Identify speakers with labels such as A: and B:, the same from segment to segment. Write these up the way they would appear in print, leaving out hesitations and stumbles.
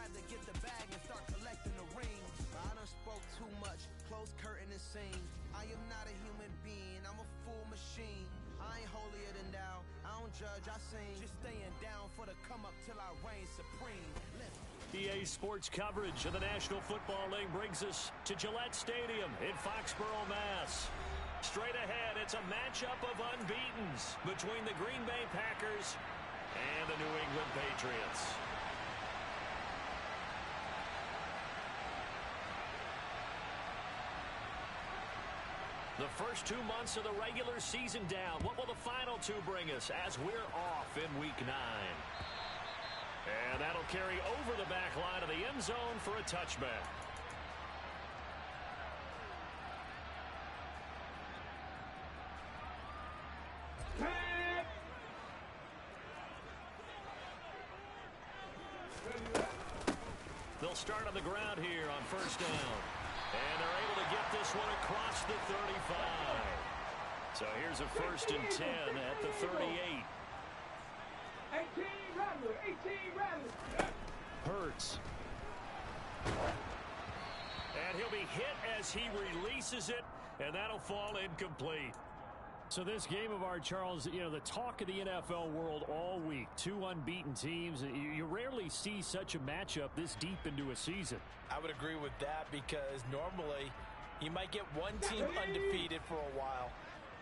A: rather get the bag and start collecting the rings. I done spoke too much, close curtain and scene. I am not a human being, I'm a full machine. I ain't holier than thou, I don't judge, I sing. Just staying down for the come up till I reign supreme.
B: EA Sports coverage of the National Football League brings us to Gillette Stadium in Foxborough, Mass. Straight ahead, it's a matchup of unbeatens between the Green Bay Packers and the New England Patriots. The first 2 months of the regular season down. What will the final two bring us as we're off in Week 9? And that'll carry over the back line of the end zone for a touchback. They'll start on the ground here on first down. And they're able to get this one across the 35. So here's a 1st and 10 at the 38.
C: 18 Rattler.
B: Hurts. And he'll be hit as he releases it, and that'll fall incomplete.
D: So this game of ours, Charles, you know, the talk of the NFL world all week. Two unbeaten teams. You rarely see such a matchup this deep into a season.
E: I would agree with that because normally you might get one team undefeated for a while,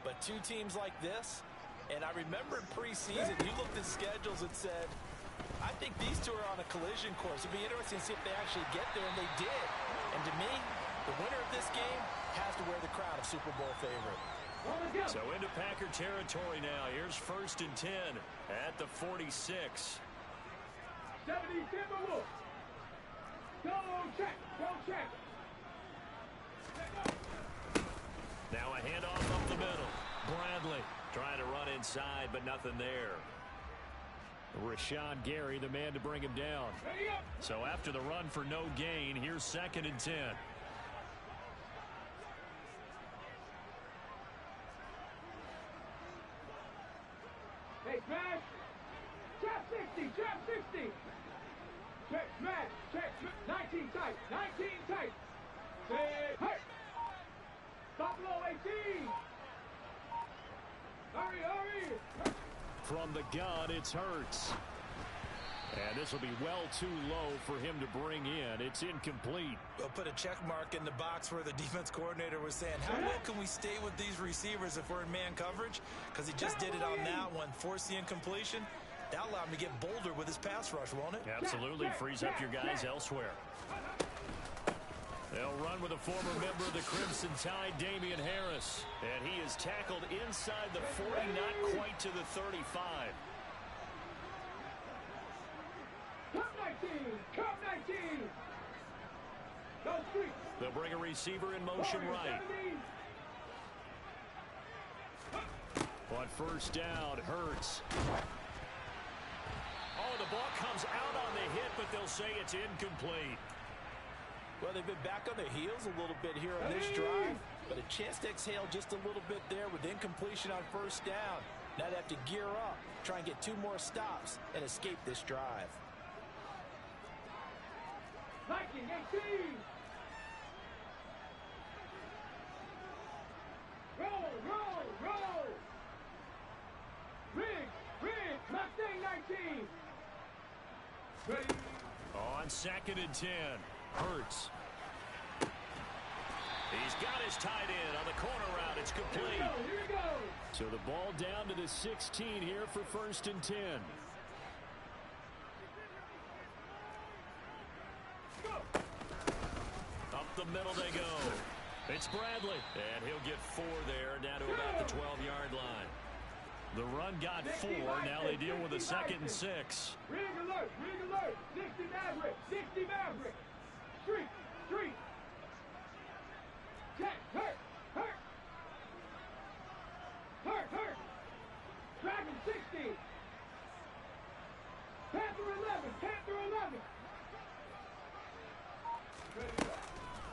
E: but two teams like this, and I remember in preseason you looked at schedules and said, I think these two are on a collision course. It'd be interesting to see if they actually get there, and they did. And to me, the winner of this game has to wear the crown of Super Bowl favorite.
B: So into Packer territory now. Here's 1st and 10 at the 46.
C: 77 Wolf. Go check.
B: Now a handoff up the middle. Bradley trying to run inside, but nothing there.
D: Rashawn Gary, the man to bring him down.
B: So after the run for no gain, here's 2nd and 10.
C: Hey, smash. Trap 60. Check, smash. 19 tight. Say, hey. Stop low, 18. Hurry.
D: From the gun, it's Hurts. And this will be well too low for him to bring in. It's incomplete.
E: We'll put a check mark in the box where the defense coordinator was saying, how low can we stay with these receivers if we're in man coverage? Because he just did it on that one, forced the incompletion. That allowed him to get bolder with his pass rush, won't it?
B: Absolutely. Frees up your guys elsewhere. They'll run with a former member of the Crimson Tide, Damian Harris. And he is tackled inside the 40, not quite to the 35.
C: Come 19. Go street.
B: They'll bring a receiver in motion right. On first down, Hurts. Oh, the ball comes out on the hit, but they'll say it's incomplete.
E: Well, they've been back on their heels a little bit here on this drive, but a chance to exhale just a little bit there with incompletion on first down. Now they have to gear up, try and get 2 more stops, and escape this drive.
C: Viking 18. Roll. Riggs. Mustang 19. Ready.
B: On 2nd and 10, Hurts. He's got his tight end on the corner route. It's complete.
C: Here we go.
D: So the ball down to the 16 here for 1st and 10.
B: Up the middle they go. It's Bradley. And he'll get 4 there, down to about the 12-yard line. The run got 4. Now they deal with a 2nd and 6.
C: Rig alert. 60 Maverick. Street. Check. Hurt. Dragon 60. Panther 11.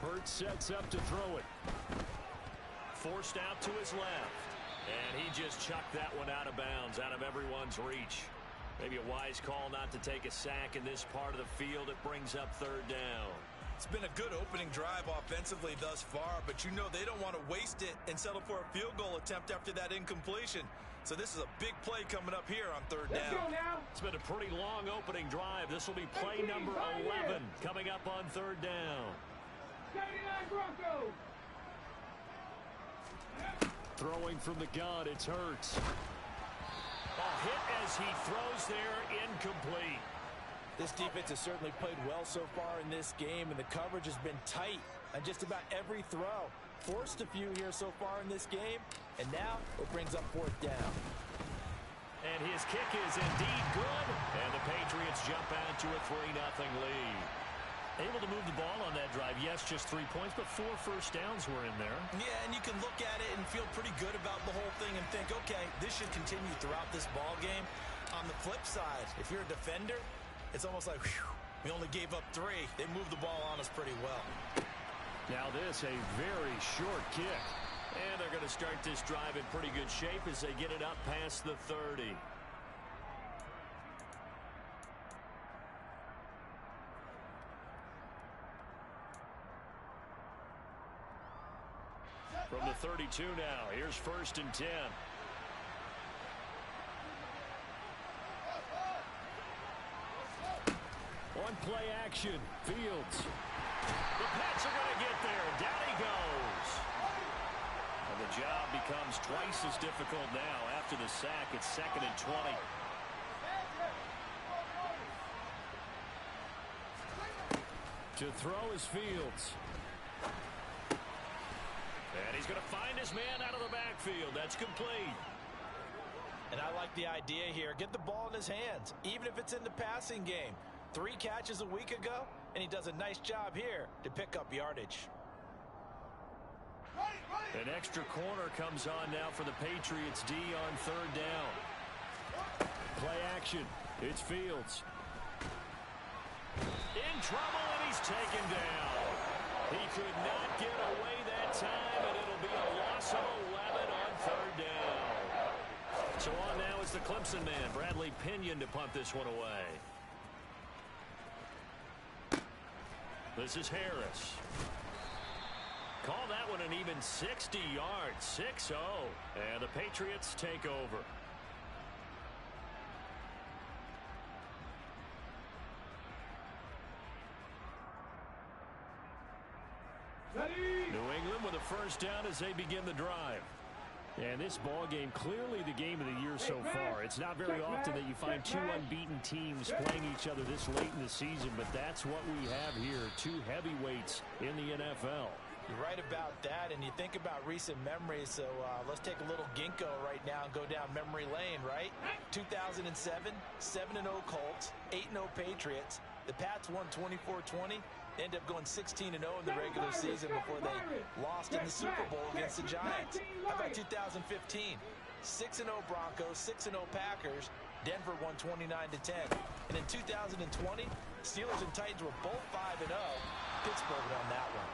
D: Hurts sets up to throw it.
B: Forced out to his left. And he just chucked that one out of bounds, out of everyone's reach. Maybe a wise call not to take a sack in this part of the field. It brings up third down.
E: It's been a good opening drive offensively thus far, but you know they don't want to waste it and settle for a field goal attempt after that incompletion. So this is a big play coming up here on third down.
C: Let's go now.
B: It's been a pretty long opening drive. This will be play number 11 coming up on third down.
C: 79 Broncos.
D: Throwing from the gun, it's Hurts.
B: A hit as he throws there, incomplete.
E: This defense has certainly played well so far in this game, and the coverage has been tight on just about every throw. Forced a few here so far in this game, and now it brings up fourth down.
B: And his kick is indeed good, and the Patriots jump out to a 3-0 lead. Able to move the ball on that drive. Yes, just 3 points, but 4 first downs were in there.
E: Yeah, and you can look at it and feel pretty good about the whole thing and think, okay, this should continue throughout this ball game. On the flip side, if you're a defender, it's almost like, whew, we only gave up 3. They moved the ball on us pretty well.
B: Now this, a very short kick. And they're going to start this drive in pretty good shape as they get it up past the 30. From the 32 now, here's 1st and 10.
D: On play action, Fields.
B: The Pats are going to get there. Down he goes. And the job becomes twice as difficult now after the sack. It's 2nd and 20.
D: To throw is Fields.
B: And he's going to find his man out of the backfield. That's complete.
E: And I like the idea here. Get the ball in his hands, even if it's in the passing game. 3 catches a week ago, and he does a nice job here to pick up yardage.
B: An extra corner comes on now for the Patriots D on 3rd down.
D: Play action. It's Fields.
B: In trouble, and he's taken down. He could not get away that time, and it'll be a loss of 11 on 3rd down. So on now is the Clemson man, Bradley Pinion, to punt this one away. This is Harris. Call that one an even 60 yards, 6-0. And the Patriots take over. New England with a 1st down as they begin the drive.
D: And this ball game, clearly the game of the year so far. It's not very often that you find 2 unbeaten teams playing each other this late in the season, but that's what we have here, 2 heavyweights in the NFL.
E: You're right about that, and you think about recent memories, so let's take a little ginkgo right now and go down memory lane, right? 2007, 7-0 Colts, 8-0 Patriots. The Pats won 24-20. They ended up going 16-0 in the regular season before they lost in the Super Bowl against the Giants. How about 2015? 6-0 Broncos, 6-0 Packers. Denver won 29-10. And in 2020, Steelers and Titans were both 5-0. Pittsburgh won that one.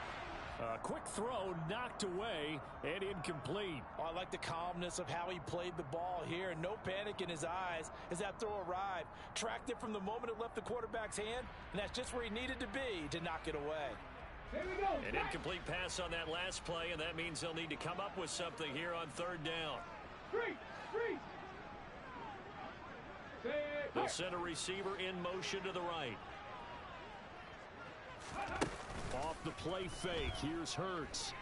D: A quick throw knocked away and incomplete.
E: Oh, I like the calmness of how he played the ball here. No panic in his eyes as that throw arrived. Tracked it from the moment it left the quarterback's hand, and that's just where he needed to be to knock it away.
C: Here we go.
B: An incomplete pass on that last play, and that means they'll need to come up with something here on 3rd down.
C: Street.
B: They'll send a receiver in motion to the right.
D: Off the play fake, here's Hurts.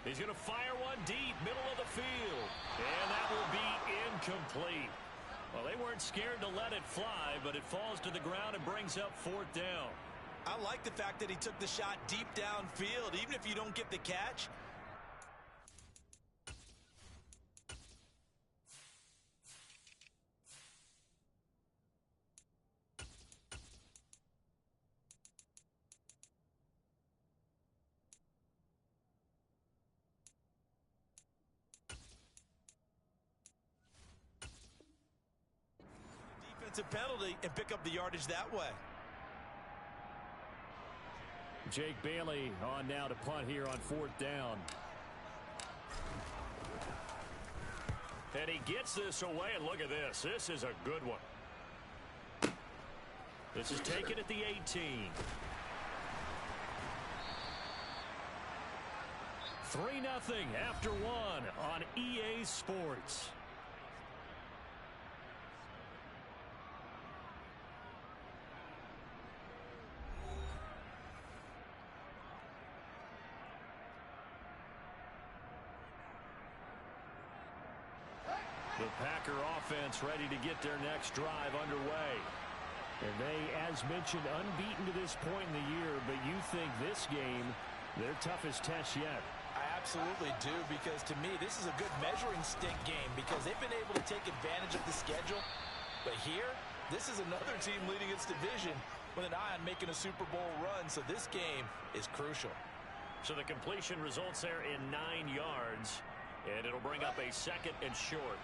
B: He's going to fire one deep, middle of the field. And that will be incomplete. Well, they weren't scared to let it fly, but it falls to the ground and brings up 4th down.
E: I like the fact that he took the shot deep downfield, even if you don't get the catch. Defensive penalty and pick up the yardage that way.
D: Jake Bailey on now to punt here on 4th down.
B: And he gets this away, and look at this. This is a good one. This is taken at the 18. 3-0 after one on EA Sports. The Packer offense ready to get their next drive underway. And they, as mentioned, unbeaten to this point in the year, but you think this game, their toughest test yet.
E: I absolutely do, because to me, this is a good measuring stick game because they've been able to take advantage of the schedule. But here, this is another team leading its division with an eye on making a Super Bowl run, so this game is crucial.
B: So the completion results there in 9 yards, and it'll bring up a 2nd and short.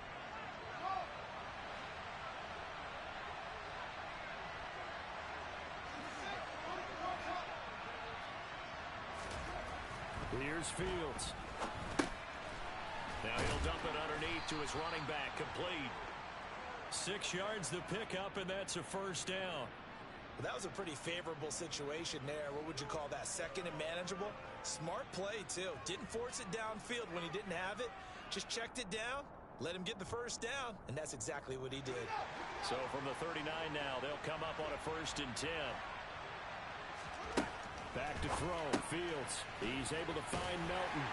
B: Here's Fields. Now he'll dump it underneath to his running back, complete. 6 yards the pickup, and that's a first down.
E: Well, that was a pretty favorable situation there. What would you call that? 2nd and manageable? Smart play, too. Didn't force it downfield when he didn't have it. Just checked it down, let him get the first down, and that's exactly what he did.
B: So from the 39 now, they'll come up on a 1st and 10. Back to throw. Fields. He's able to find Melton.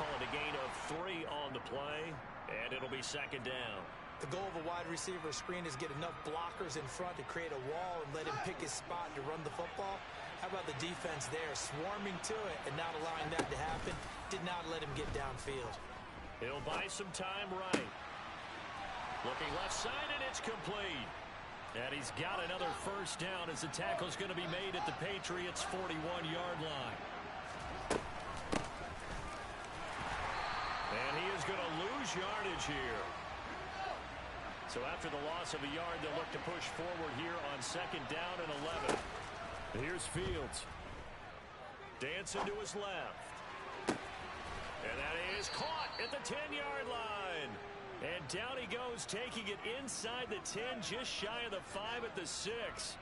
B: Call it a gain of 3 on the play, and it'll be 2nd down.
E: The goal of a wide receiver screen is get enough blockers in front to create a wall and let him pick his spot to run the football. How about the defense there, swarming to it and not allowing that to happen? Did not let him get downfield.
B: He'll buy some time right. Looking left side, and it's complete. And he's got another first down as the tackle's going to be made at the Patriots' 41-yard line. And he is going to lose yardage here. So after the loss of a yard, they'll look to push forward here on 2nd down and 11. Here's Fields. Dancing to his left. And that is caught at the 10-yard line. And down he goes, taking it inside the 10, just shy of the 5 at the 6.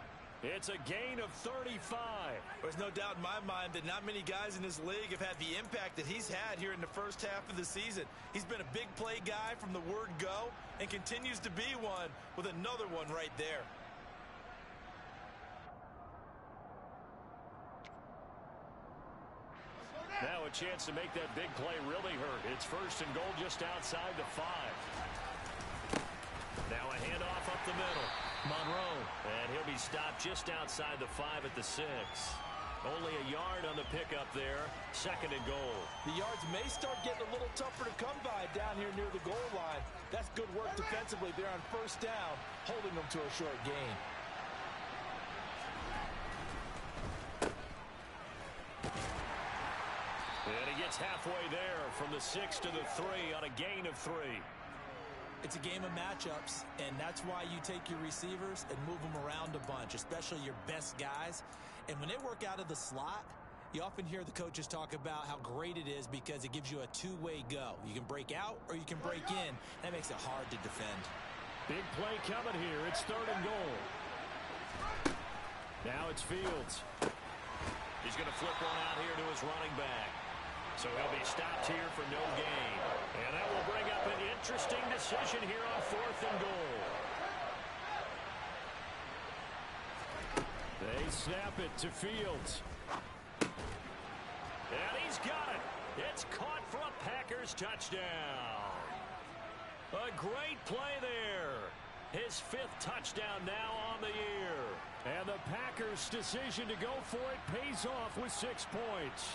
B: It's a gain of 35.
E: There's no doubt in my mind that not many guys in this league have had the impact that he's had here in the first half of the season. He's been a big play guy from the word go and continues to be one with another one right there.
B: Now a chance to make that big play really hurt. It's 1st and goal just outside the 5. Now a handoff up the middle. Monroe, and he'll be stopped just outside the 5 at the 6. Only a yard on the pickup there. 2nd and goal.
E: The yards may start getting a little tougher to come by down here near the goal line. That's good work defensively there on 1st down, holding them to a short gain.
B: And he gets halfway there from the 6 to the 3 on a gain of 3.
E: It's a game of matchups, and that's why you take your receivers and move them around a bunch, especially your best guys. And when they work out of the slot, you often hear the coaches talk about how great it is because it gives you a two-way go. You can break out or you can break in. That makes it hard to defend.
B: Big play coming here. It's 3rd and goal. Now it's Fields. He's going to flip one out here to his running back. So he'll be stopped here for no gain. And that will bring up an interesting decision here on 4th and goal. They snap it to Fields. And he's got it. It's caught for a Packers touchdown. A great play there. His 5th touchdown now on the year. And the Packers' decision to go for it pays off with 6 points.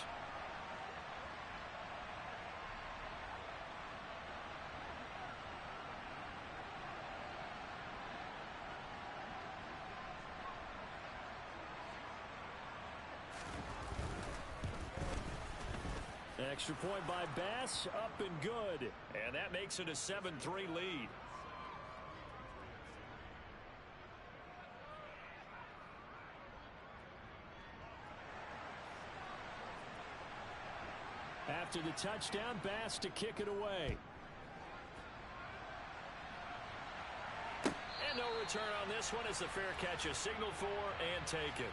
B: Extra point by Bass, up and good. And that makes it a 7-3 lead. After the touchdown, Bass to kick it away. return on this one as the fair catch is signaled for and taken.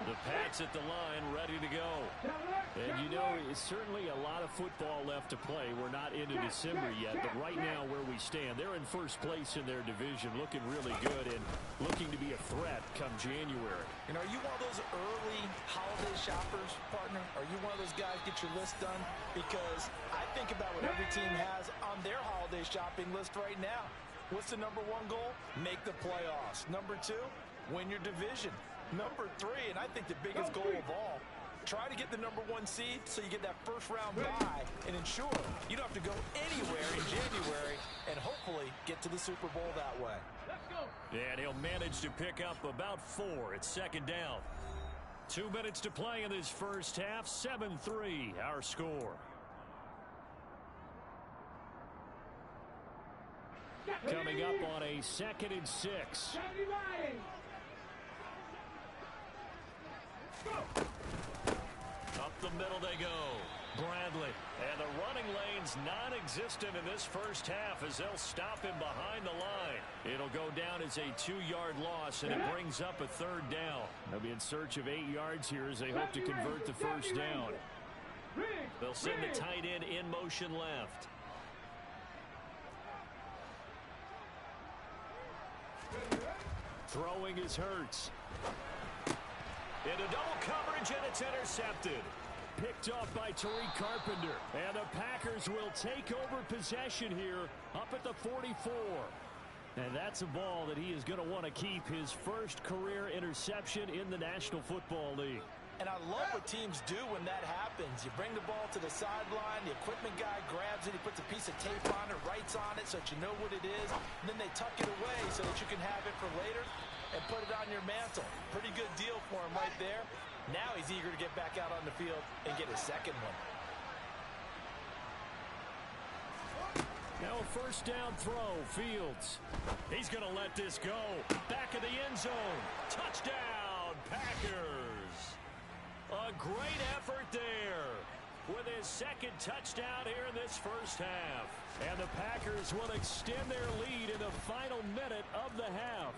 B: The Pats at the line, ready to go. And you know, it's certainly a lot of football left to play. We're not into December yet, but right now where we stand, they're in first place in their division, looking really good and looking to be a threat come January.
E: And are you one of those early holiday shoppers, partner? Are you one of those guys get your list done? Because I think about what every team has on their holiday shopping list right now. What's the number one goal? Make the playoffs. Number two, win your division. Number three, and I think the biggest goal of all, try to get the number one seed so you get that first round bye and ensure you don't have to go anywhere in January and hopefully get to the Super Bowl that way.
C: Let's go.
B: And he'll manage to pick up about 4. It's second down. 2 minutes to play in this first half. 7-3 our score. Coming up on a 2nd and 6. Up the middle they go. Bradley. And the running lane's non-existent in this first half as they'll stop him behind the line. It'll go down as a 2-yard loss, and it brings up a 3rd down. They'll be in search of 8 yards here as they hope to convert the first down. They'll send the tight end in motion left. Throwing is Hurts. Into double coverage, and it's intercepted. Picked off by Tariq Carpenter. And the Packers will take over possession here up at the 44. And that's a ball that he is going to want to keep, his first career interception in the National Football League.
E: And I love what teams do when that happens. You bring the ball to the sideline, the equipment guy grabs it, he puts a piece of tape on it, writes on it so that you know what it is, and then they tuck it away so that you can have it for later and put it on your mantle. Pretty good deal for him right there. Now he's eager to get back out on the field and get his second one.
B: Now a first down throw, Fields. He's going to let this go. Back of the end zone. Touchdown, Packers. A great effort there with his second touchdown here in this first half. And the Packers will extend their lead in the final minute of the half.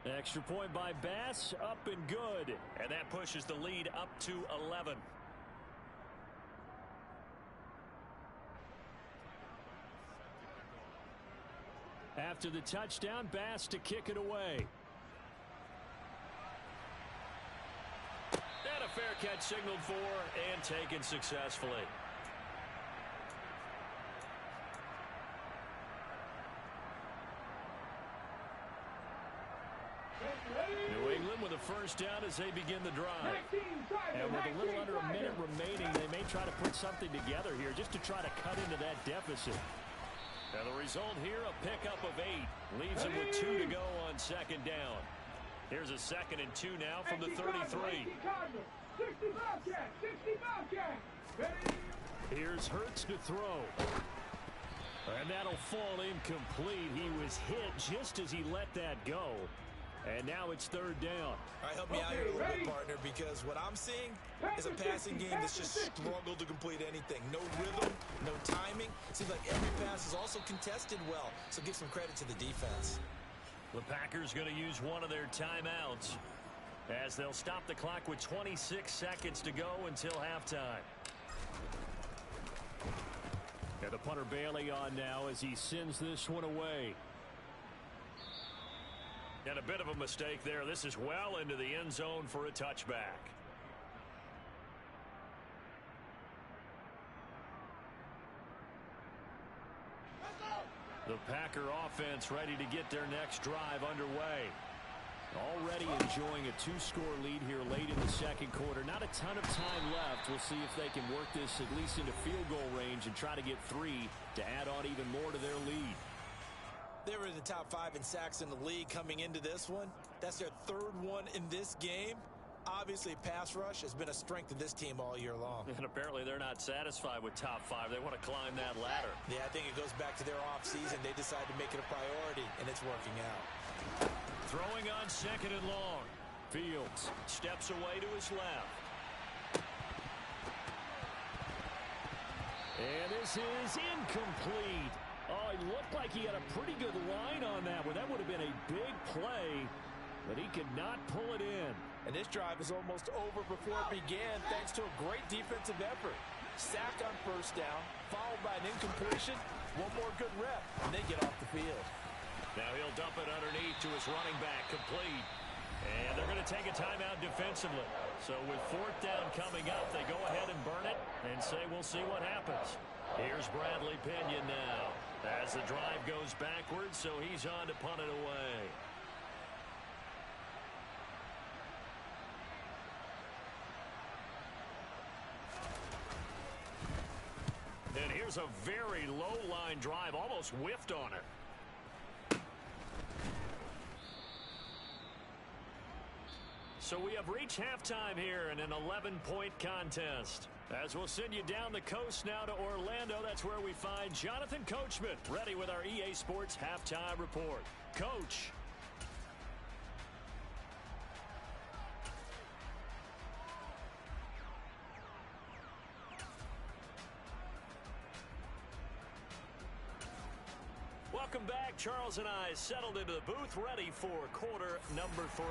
B: Extra point by Bass, up and good. And that pushes the lead up to 11. After the touchdown, Bass to kick it away. And a fair catch signaled for and taken successfully. New England with a first down as they begin the drive. And with a little under a minute remaining, they may try to put something together here just to try to cut into that deficit. And the result here, a pickup of 8. Leaves them with 2 to go on second down. Here's a 2nd and 2 now from the 33. Here's Hurts to throw. And that'll fall incomplete. He was hit just as he let that go. And now it's 3rd down.
E: All right, help me out here a little bit, partner, because what I'm seeing is a passing game that's just struggled to complete anything. No rhythm, no timing. Seems like every pass is also contested well, so give some credit to the defense.
B: The Packers going to use one of their timeouts as they'll stop the clock with 26 seconds to go until halftime. And the punter Bailey on now as he sends this one away. And a bit of a mistake there. This is well into the end zone for a touchback. The Packer offense ready to get their next drive underway. Already enjoying a 2-score lead here late in the second quarter. Not a ton of time left. We'll see if they can work this at least into field goal range and try to get 3 to add on even more to their lead.
E: They were in the top 5 in sacks in the league coming into this one. That's their 3rd one in this game. Obviously, pass rush has been a strength of this team all year long.
B: And apparently they're not satisfied with top 5. They want to climb that ladder.
E: Yeah, I think it goes back to their offseason. They decided to make it a priority, and it's working out.
B: Throwing on 2nd and long. Fields steps away to his left.
D: And this is incomplete. Oh, it looked like he had a pretty good line on that one. That would have been a big play, but he could not pull it in.
E: And this drive is almost over before it began thanks to a great defensive effort. Sack on first down, followed by an incompletion, one more good rep, and they get off the field.
B: Now he'll dump it underneath to his running back, complete. And they're going to take a timeout defensively. So with fourth down coming up, they go ahead and burn it and say we'll see what happens. Here's Bradley Pinion now as the drive goes backwards, so he's on to punt it away. And here's a very low-line drive, almost whiffed on it. So we have reached halftime here in an 11-point contest. As we'll send you down the coast now to Orlando, that's where we find Jonathan Coachman, ready with our EA Sports Halftime Report. Coach. Welcome back. Charles and I settled into the booth, ready for quarter number 3.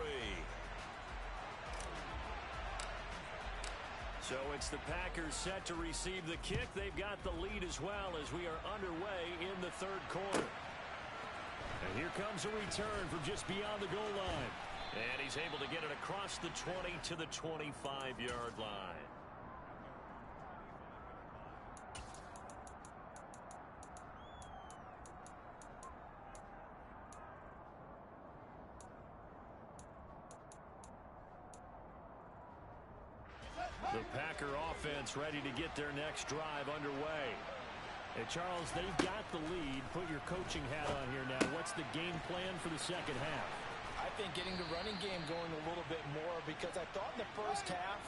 B: So it's the Packers set to receive the kick. They've got the lead as well as we are underway in the third quarter. And here comes a return from just beyond the goal line. And he's able to get it across the 20 to the 25-yard line. The Packer offense ready to get their next drive underway. And Charles, they've got the lead. Put your coaching hat on here now. What's the game plan for the second half?
E: I think getting the running game going a little bit more, because I thought in the first half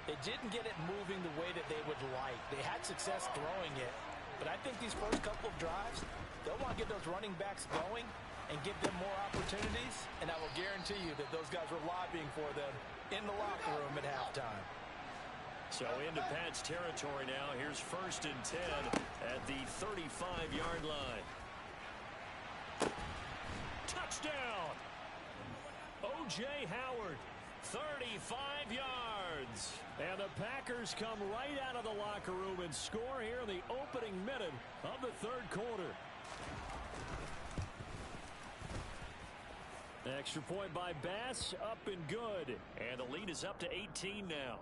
E: they didn't get it moving the way that they would like. They had success throwing it, but I think these first couple of drives, they'll want to get those running backs going and give them more opportunities, and I will guarantee you that those guys were lobbying for them in the locker room at halftime.
B: So into Pat's territory now. Here's 1st and 10 at the 35-yard line. Touchdown! O.J. Howard, 35 yards. And the Packers come right out of the locker room and score here in the opening minute of the third quarter. Extra point by Bass, up and good. And the lead is up to 18 now.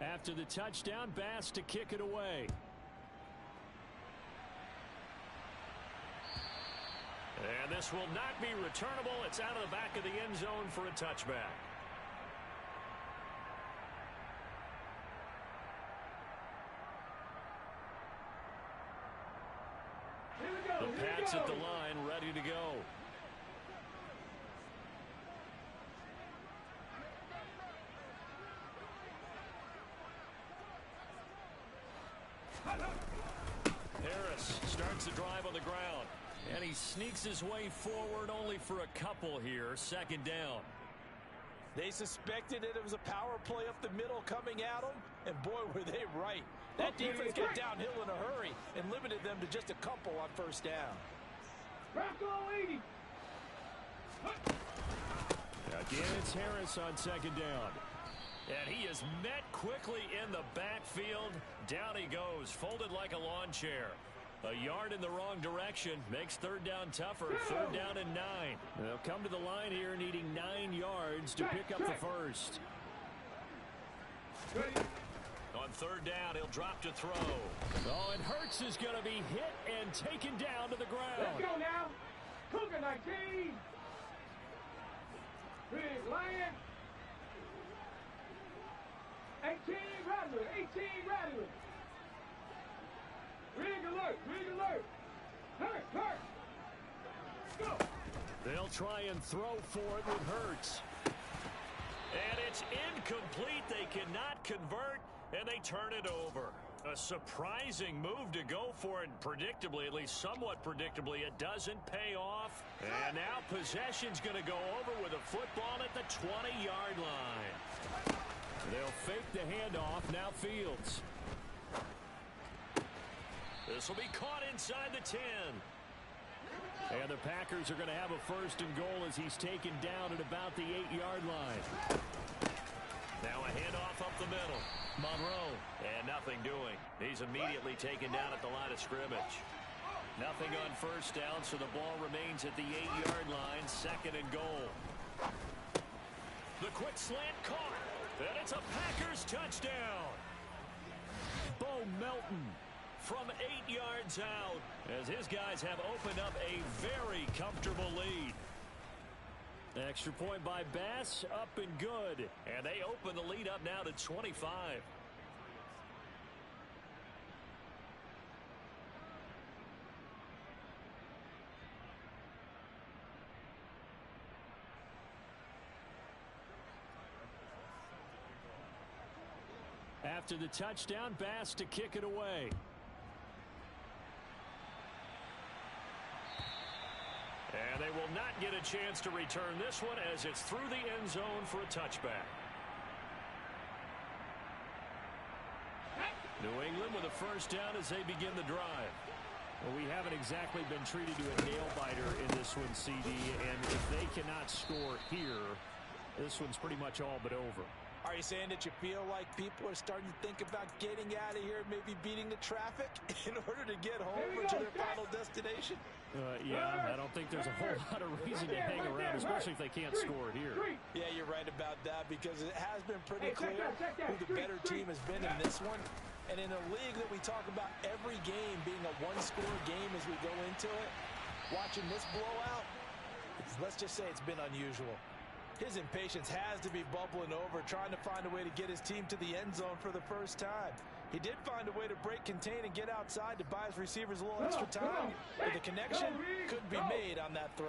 B: After the touchdown, Bass to kick it away. And this will not be returnable. It's out of the back of the end zone for a touchback. The Pats at the line, ready to go. Harris starts the drive on the ground. And he sneaks his way forward only for a couple here. 2nd down.
E: They suspected that it was a power play up the middle coming at them, and boy, were they right. That defense got downhill in a hurry and limited them to just a couple on 1st down.
D: Again, it's Harris on 2nd down.
B: And he is met quickly in the backfield. Down he goes, folded like a lawn chair. A yard in the wrong direction makes 3rd down tougher. 3rd down and 9. They'll come to the line here needing 9 yards to pick up the first. On 3rd down, he'll drop to throw.
D: Oh, and Hurts is going to be hit and taken down to the ground.
C: Let's go now. Cougar 19. Big Lion. 18 Rattler. 18 Rattler. Rig alert! Rig alert! Hurt! Go!
D: They'll try and throw for it with Hurts.
B: And it's incomplete. They cannot convert, and they turn it over. A surprising move to go for it. Predictably, at least somewhat predictably, it doesn't pay off. And now possession's going to go over with a football at the 20-yard line. They'll fake the handoff. Now Fields. This will be caught inside the 10. And the Packers are going to have a first and goal as he's taken down at about the 8-yard line. Now a handoff up the middle. Monroe, and nothing doing. He's immediately taken down at the line of scrimmage. Nothing on first down, so the ball remains at the 8-yard line, second and goal. The quick slant caught, and it's a Packers touchdown. Bo Melton from 8 yards out, as his guys have opened up a very comfortable lead. Extra point by Bass, up and good. And they open the lead up now to 25. After the touchdown, Bass to kick it away. And they will not get a chance to return this one as it's through the end zone for a touchback. New England with a first down as they begin the drive. Well, we haven't exactly been treated to a nail-biter in this one, CD, and if they cannot score here, this one's pretty much all but over.
E: Are you saying that you feel like people are starting to think about getting out of here, maybe beating the traffic in order to get home or to their final destination?
D: Yeah, I don't think there's a whole lot of reason to hang around, especially if they can't score here.
E: Yeah, you're right about that because it has been pretty clear who the better team has been in this one. And in a league that we talk about every game being a one-score game as we go into it, watching this blowout, let's just say it's been unusual. His impatience has to be bubbling over, trying to find a way to get his team to the end zone for the first time. He did find a way to break, contain, and get outside to buy his receivers a little extra time, but the connection couldn't be made on that throw.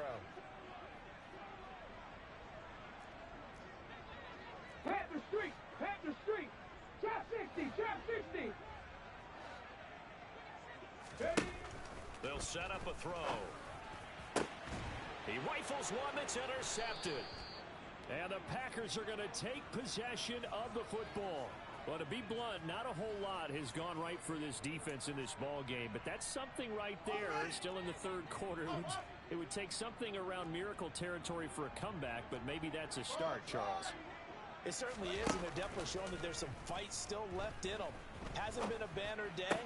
C: Panther Street, Panther Street, trap 60, trap 60.
B: They'll set up a throw. He rifles one that's intercepted. And the Packers are going to take possession of the football. Well, to be blunt, not a whole lot has gone right for this defense in this ball game, but that's something right there. Still in the third quarter. It would take something around miracle territory for a comeback, but maybe that's a start, Charles.
E: It certainly is, and they're definitely showing that there's some fight still left in them. Hasn't been a banner day.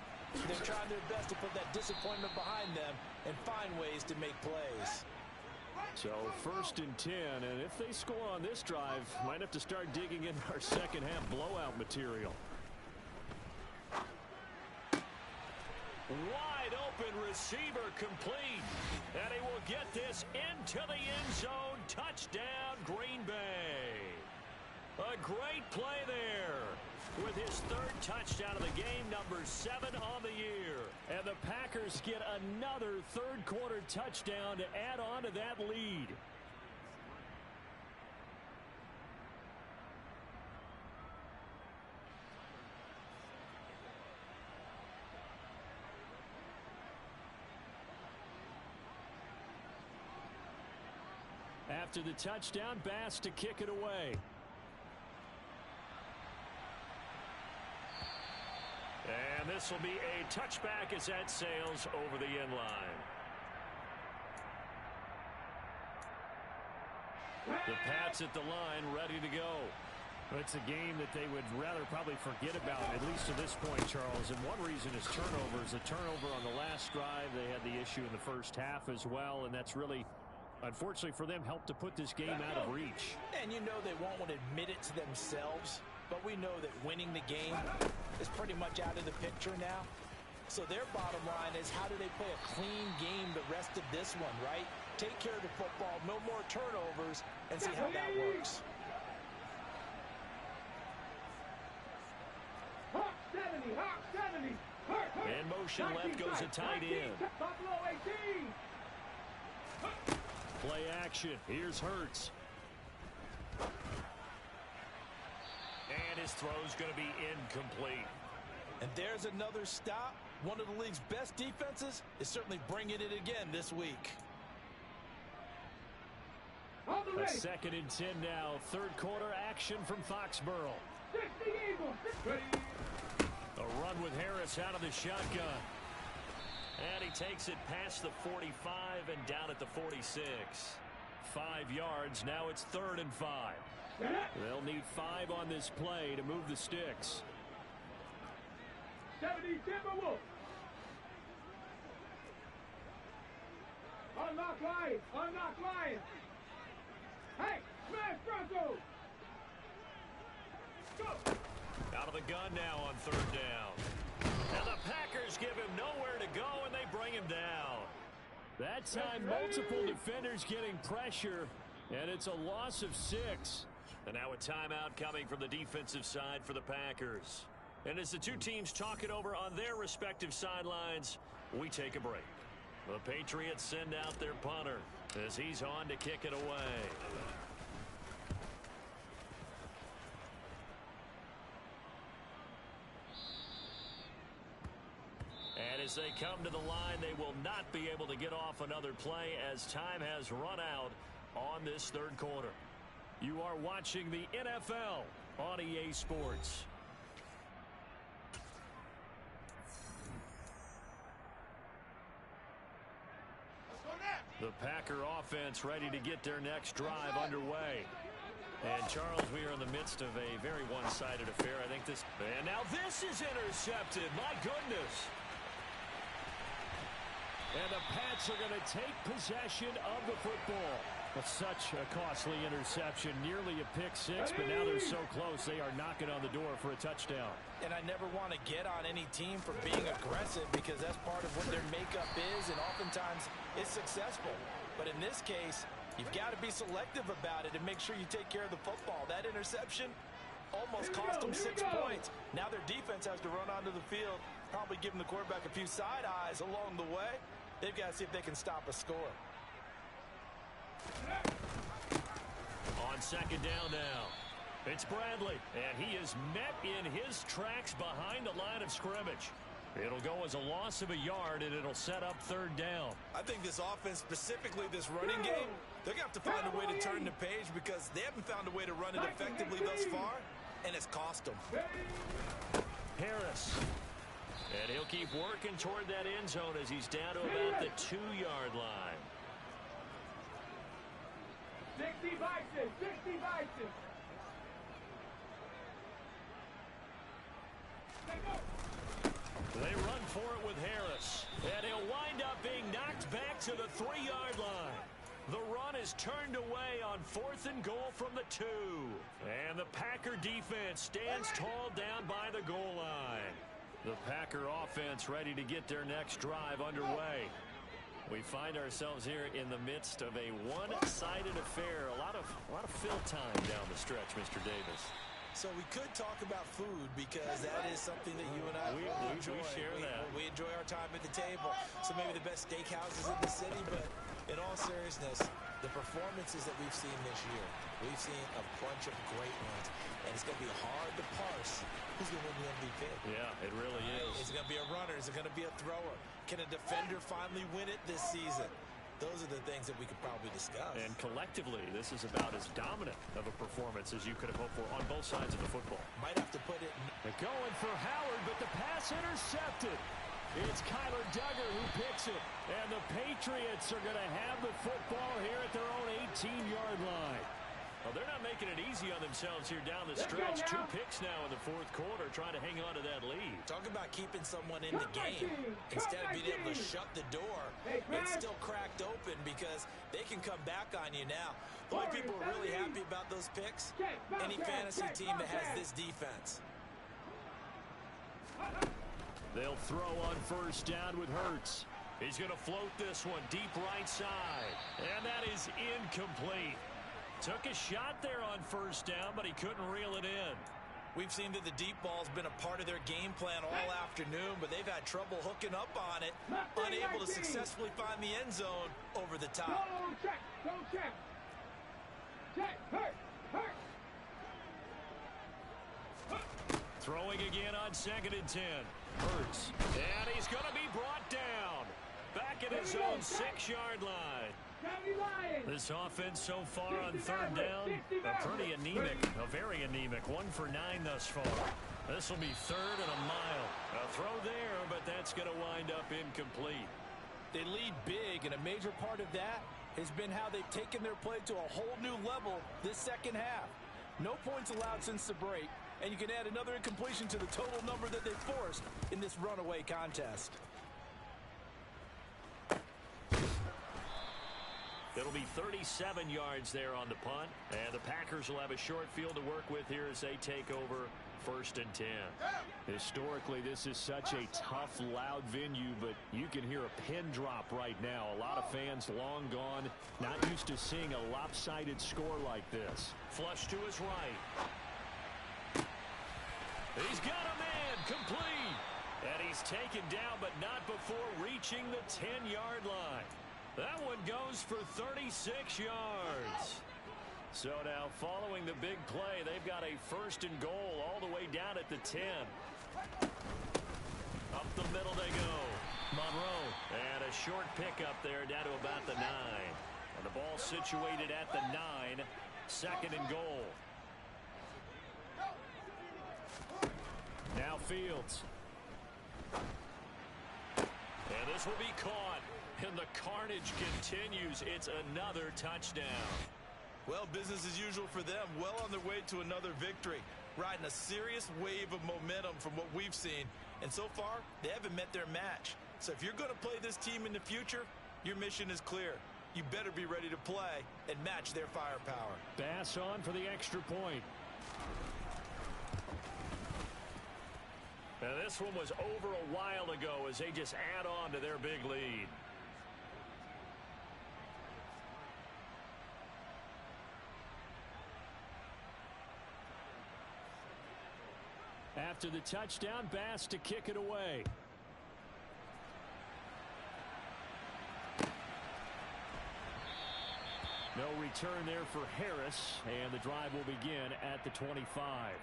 E: They're trying their best to put that disappointment behind them and find ways to make plays.
B: So first and 10, and if they score on this drive, might have to start digging into our second half blowout material. Wide open receiver complete, and he will get this into the end zone. Touchdown, Green Bay. A great play there with his third touchdown of the game, number 7 on the year. And the Packers get another third quarter touchdown to add on to that lead. After the touchdown, Bass to kick it away. And this will be a touchback as that sails over the end line. The Pats at the line, ready to go.
D: It's a game that they would rather probably forget about, at least to this point, Charles. And one reason is turnovers. A turnover on the last drive. They had the issue in the first half as well, and that's really, unfortunately for them, helped to put this game out of reach.
E: And you know they won't want to admit it to themselves, but we know that winning the game is pretty much out of the picture now. So their bottom line is, how do they play a clean game the rest of this one, right? Take care of the football, no more turnovers, and see how that works.
C: Hawk 70, Hawk 70.
B: In motion left goes a tight end.
C: Buffalo 18.
B: Play action. Here's Hurts. And his throw's going to be incomplete.
E: And there's another stop. One of the league's best defenses is certainly bringing it again this week.
D: A 2nd and 10 now. Third quarter action from Foxborough. A run with Harris out of the shotgun. And he takes it past the 45 and down at the 46. 5 yards. Now it's 3rd and 5. They'll need 5 on this play to move the sticks.
C: 70 Timberwolves. Unlock Lions. Unlock Lions. Hey, smash Broncos. Go.
B: Out of the gun now on 3rd down. And the Packers give him nowhere to go, and they bring him down.
D: That time, multiple defenders getting pressure, and it's a loss of 6.
B: And now a timeout coming from the defensive side for the Packers. And as the two teams talk it over on their respective sidelines, we take a break. The Patriots send out their punter as he's on to kick it away. And as they come to the line, they will not be able to get off another play as time has run out on this 3rd quarter.
D: You are watching the NFL on EA Sports. The Packer offense ready to get their next drive underway.
B: And, Charles, we are in the midst of a very one-sided affair. I think this... And now this is intercepted. My goodness.
D: And the Pats are going to take possession of the football. Such a costly interception, nearly a pick-6, but now they're so close they are knocking on the door for a touchdown.
E: And I never want to get on any team for being aggressive because that's part of what their makeup is, and oftentimes it's successful. But in this case, you've got to be selective about it and make sure you take care of the football. That interception almost cost them 6 points. Now their defense has to run onto the field, probably giving the quarterback a few side eyes along the way. They've got to see if they can stop a score.
B: On 2nd down now, it's Bradley, and he is met in his tracks behind the line of scrimmage. It'll go as a loss of a yard, and it'll set up 3rd down.
E: I think this offense, specifically this running game, they're going to have to find a way to turn the page because they haven't found a way to run it effectively thus far, and it's cost them.
B: Harris. And he'll keep working toward that end zone as he's down to about the 2-yard line.
C: 60 Vikings, 60 Vikings.
B: They run for it with Harris. And he'll wind up being knocked back to the 3-yard line. The run is turned away on 4th and goal from the 2. And the Packer defense stands tall down by the goal line. The Packer offense ready to get their next drive underway. We find ourselves here in the midst of a one-sided affair. A lot of fill time down the stretch, Mr. Davis.
E: So we could talk about food because that is something that you and I enjoy.
B: We share that.
E: We enjoy our time at the table. So maybe the best steakhouses in the city, but in all seriousness, the performances that we've seen this year, we've seen a bunch of great ones, and it's going to be hard to parse who's going to win the MVP.
B: Yeah, it really is.
E: Is it going to be a runner? Is it going to be a thrower? Can a defender finally win it this season? Those are the things that we could probably discuss.
B: And collectively, this is about as dominant of a performance as you could have hoped for on both sides of the football.
E: Might have to put it...
D: They're going for Howard, but the pass intercepted. It's Kyler Duggar who picks it. And the Patriots are going to have the football here at their own 18-yard line.
B: Well, they're not making it easy on themselves here down the stretch. 2 picks now in the 4th quarter, trying to hang on to that lead.
E: Talk about keeping someone in the game. Instead of being able to shut the door, it's still cracked open because they can come back on you now. The only people who are really happy about those picks, any fantasy team that has this defense.
B: They'll throw on 1st down with Hurts. He's going to float this one deep right side. And that is incomplete. Took a shot there on 1st down, but he couldn't reel it in.
E: We've seen that the deep ball's been a part of their game plan all afternoon, but they've had trouble hooking up on it, unable to successfully find the end zone over the top.
C: Check, don't check. Check, hurt, hurt.
B: Throwing again on 2nd and 10. Hurts. And he's going to be brought down. Back at his own 6-yard line. This offense so far on 3rd down, pretty anemic, very anemic. 1 for 9 thus far. This will be 3rd and a mile. A throw there, but that's going to wind up incomplete.
E: They lead big, and a major part of that has been how they've taken their play to a whole new level this second half. No points allowed since the break, and you can add another incompletion to the total number that they forced in this runaway contest.
B: It'll be 37 yards there on the punt, and the Packers will have a short field to work with here as they take over 1st and 10.
D: Historically, this is such a tough, loud venue, but you can hear a pin drop right now. A lot of fans long gone, not used to seeing a lopsided score like this.
B: Flush to his right. He's got a man, complete. And he's taken down, but not before reaching the 10-yard line. That one goes for 36 yards. So now following the big play, they've got a 1st and goal all the way down at the 10. Up the middle they go. Monroe. And a short pickup there down to about the 9. And the ball situated at the 9. 2nd and goal. Now Fields. And this will be caught. And the carnage continues. It's another touchdown.
E: Well, business as usual for them. Well on their way to another victory. Riding a serious wave of momentum from what we've seen. And so far, they haven't met their match. So if you're going to play this team in the future, your mission is clear. You better be ready to play and match their firepower.
D: Bass on for the extra point.
B: Now this one was over a while ago as they just add on to their big lead.
D: After the touchdown, Bass to kick it away. No return there for Harris, and the drive will begin at the 25.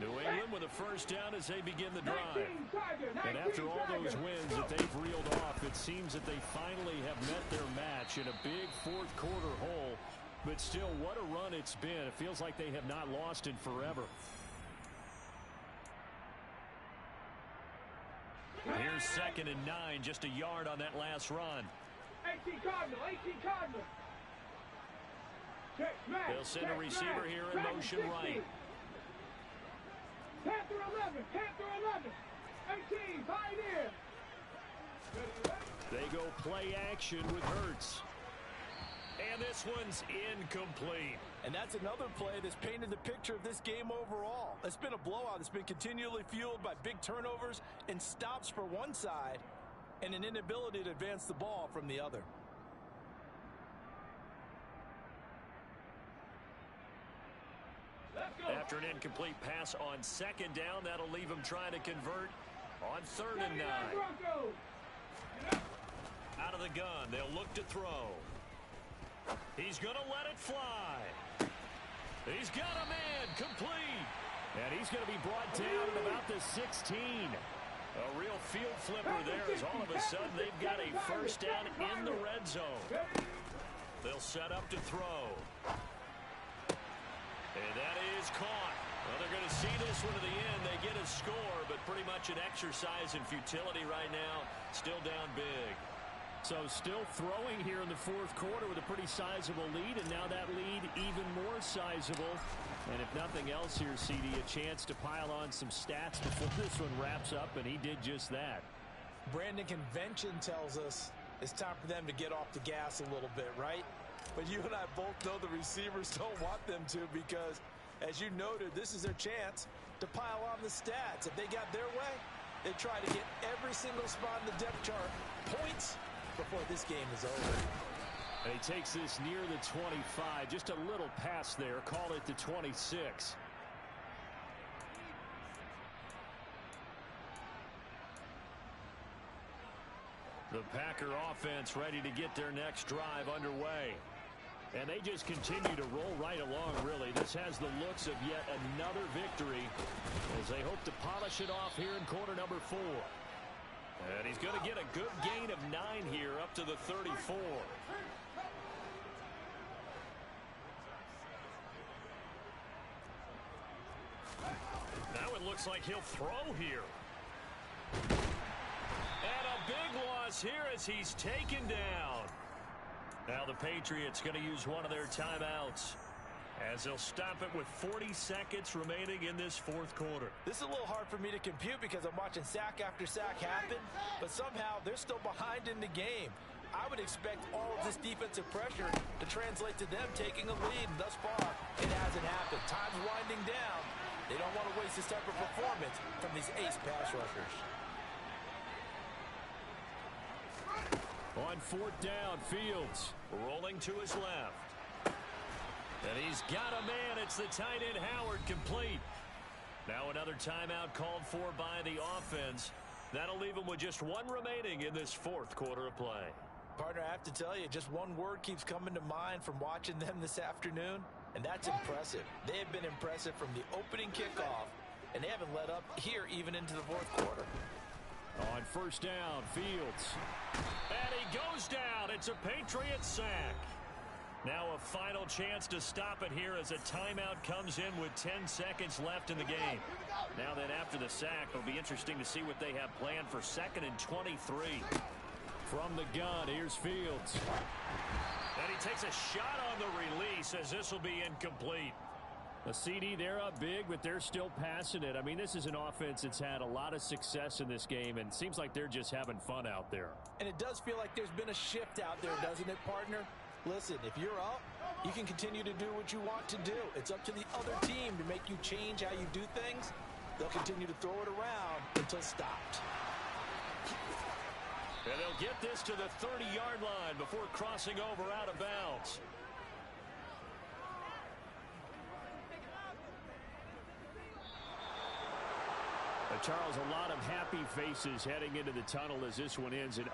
B: New England with a 1st down as they begin the drive.
D: And after all those wins that they've reeled off, it seems that they finally have met their match in a big 4th quarter hole. But still, what a run it's been. It feels like they have not lost in forever.
B: Here's 2nd and 9, just a yard on that last run.
C: 18 Cardinal, 18 Cardinal.
B: They'll send a receiver here in motion right.
C: Panther 11, Panther 11, 18, Pioneer.
B: They go play action with Hurts. And this one's incomplete.
E: And that's another play that's painted the picture of this game overall. It's been a blowout. It's been continually fueled by big turnovers and stops for one side and an inability to advance the ball from the other.
B: After an incomplete pass on 2nd down, that'll leave him trying to convert on 3rd and 9. Out of the gun, they'll look to throw. He's going to let it fly. He's got a man, complete.
D: And he's going to be brought down at about the 16.
B: A real field flipper there as all of a sudden they've got a 1st down in the red zone. They'll set up to throw. And that is caught. Well, they're going to see this one to the end. They get a score, but pretty much an exercise in futility right now. Still down big.
D: So still throwing here in the 4th quarter with a pretty sizable lead, and now that lead even more sizable. And if nothing else here, CD, a chance to pile on some stats before this one wraps up, and he did just that.
E: Brandon, convention tells us it's time for them to get off the gas a little bit, right? But you and I both know the receivers don't want them to because, as you noted, this is their chance to pile on the stats. If they got their way, they try to get every single spot in the depth chart points before this game is over.
D: And he takes this near the 25. Just a little pass there. Call it the 26.
B: The Packer offense ready to get their next drive underway.
D: And they just continue to roll right along, really. This has the looks of yet another victory as they hope to polish it off here in quarter number 4.
B: And he's going to get a good gain of 9 here up to the 34. Now it looks like he'll throw here. And a big loss here as he's taken down. Now the Patriots going to use one of their timeouts as they'll stop it with 40 seconds remaining in this fourth quarter.
E: This is a little hard for me to compute because I'm watching sack after sack happen, but somehow they're still behind in the game. I would expect all of this defensive pressure to translate to them taking a lead, and thus far it hasn't happened. Time's winding down. They don't want to waste this type of performance from these ace pass rushers.
D: On fourth down, Fields
B: rolling to his left. And he's got a man. It's the tight end Howard, complete. Now another timeout called for by the offense. That'll leave him with just one remaining in this fourth quarter of play.
E: Partner, I have to tell you, just one word keeps coming to mind from watching them this afternoon, and that's impressive. They have been impressive from the opening kickoff, and they haven't let up here even into the fourth quarter.
D: On first down, Fields.
B: And he goes down. It's a Patriots sack. Now a final chance to stop it here as a timeout comes in with 10 seconds left in the game. Now then, after the sack, it'll be interesting to see what they have planned for 2nd and 23.
D: From the gun, here's Fields.
B: And he takes a shot on the release as this will be incomplete.
D: A CD, they're up big, but they're still passing it. I mean, this is an offense that's had a lot of success in this game, and it seems like they're just having fun out there.
E: And it does feel like there's been a shift out there, doesn't it, partner? Listen, if you're up, you can continue to do what you want to do. It's up to the other team to make you change how you do things. They'll continue to throw it around until stopped.
B: And they'll get this to the 30-yard line before crossing over out of bounds.
D: Charles, a lot of happy faces heading into the tunnel as this one ends. And